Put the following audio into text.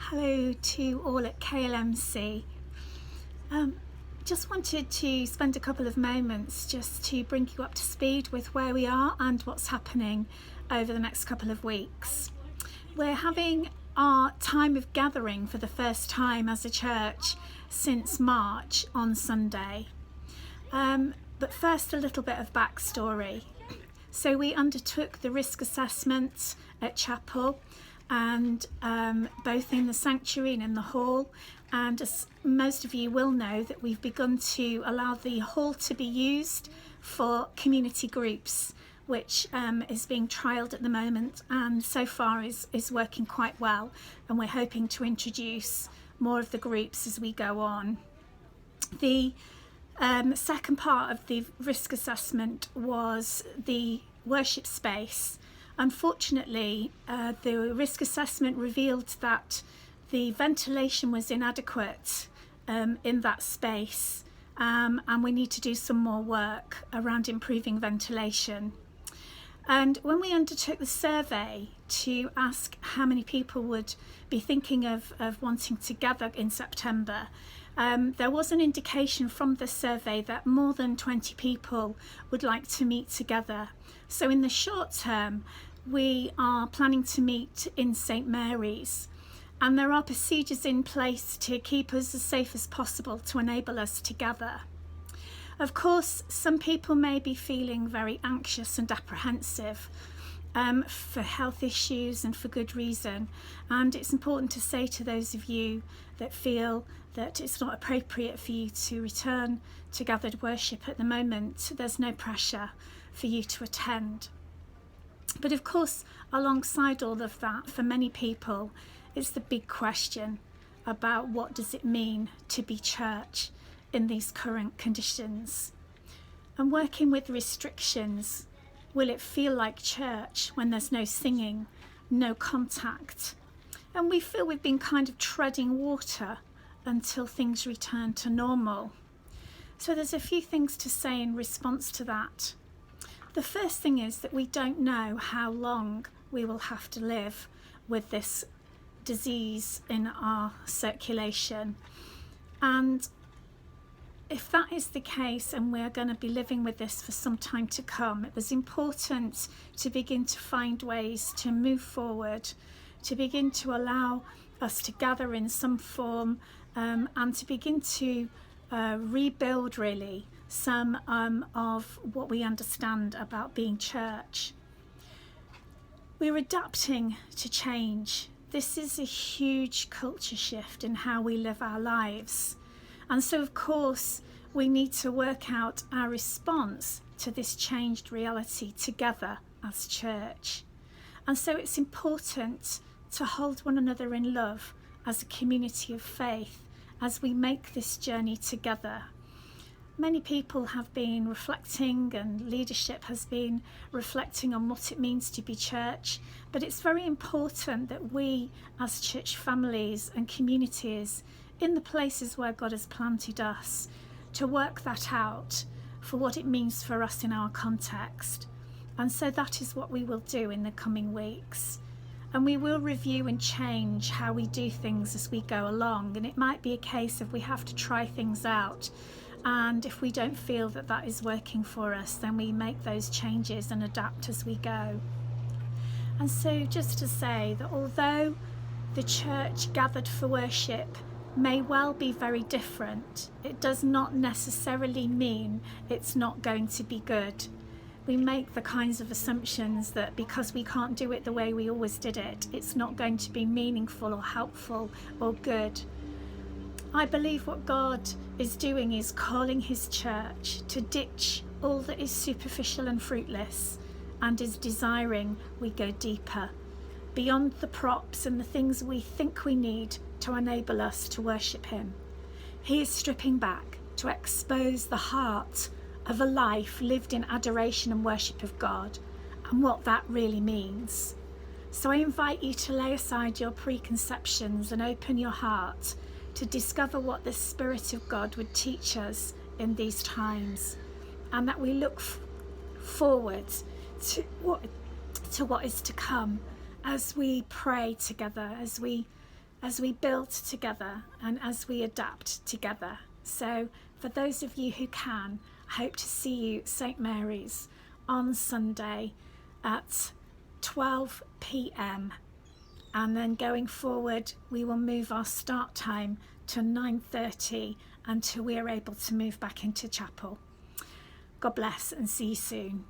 Hello to all at KLMC. Just wanted to spend a couple of moments just to bring you up to speed with where we are and what's happening over the next couple of weeks. We're having our time of gathering for the first time as a church since March on Sunday. But first, a little bit of backstory. So we undertook the risk assessment at chapel, and both in the sanctuary and in the hall, and as most of you will know, that we've begun to allow the hall to be used for community groups, which is being trialled at the moment, and so far is working quite well, and we're hoping to introduce more of the groups as we go on. The second part of the risk assessment was the worship space. Unfortunately, the risk assessment revealed that the ventilation was inadequate in that space, and we need to do some more work around improving ventilation. And when we undertook the survey to ask how many people would be thinking of wanting to gather in September, there was an indication from the survey that more than 20 people would like to meet together. So in the short term, we are planning to meet in St Mary's, and there are procedures in place to keep us as safe as possible to enable us to gather. Of course, some people may be feeling very anxious and apprehensive for health issues and for good reason, and it's important to say to those of you that feel that it's not appropriate for you to return to gathered worship at the moment, there's no pressure for you to attend. But of course, alongside all of that, for many people, it's the big question about what does it mean to be church in these current conditions. And working with restrictions, will it feel like church when there's no singing, no contact? And we feel we've been kind of treading water until things return to normal. So there's a few things to say in response to that. The first thing is that we don't know how long we will have to live with this disease in our circulation. And if that is the case, and we're going to be living with this for some time to come, it was important to begin to find ways to move forward, to begin to allow us to gather in some form, and to begin to rebuild really some of what we understand about being church. We're adapting to change. This is a huge culture shift in how we live our lives. And so, of course, we need to work out our response to this changed reality together as church. And so it's important to hold one another in love as a community of faith as we make this journey together. Many people have been reflecting, and leadership has been reflecting on what it means to be church, but it's very important that we as church families and communities in the places where God has planted us to work that out for what it means for us in our context. And so that is what we will do in the coming weeks. And we will review and change how we do things as we go along. And it might be a case of we have to try things out. And if we don't feel that that is working for us, then we make those changes and adapt as we go. And so just to say that although the church gathered for worship may well be very different, it does not necessarily mean it's not going to be good. We make the kinds of assumptions that because we can't do it the way we always did it, it's not going to be meaningful or helpful or good. I believe what God is doing is calling his church to ditch all that is superficial and fruitless, and is desiring we go deeper, beyond the props and the things we think we need to enable us to worship him. He is stripping back to expose the heart of a life lived in adoration and worship of God, and what that really means. So I invite you to lay aside your preconceptions and open your heart to discover what the Spirit of God would teach us in these times, and that we look forward to what is to come as we pray together, as we as we build together and as we adapt together. So for those of you who can, I hope to see you St Mary's on Sunday at 12 p.m. and then going forward we will move our start time to 9:30 until we are able to move back into chapel. God bless and see you soon.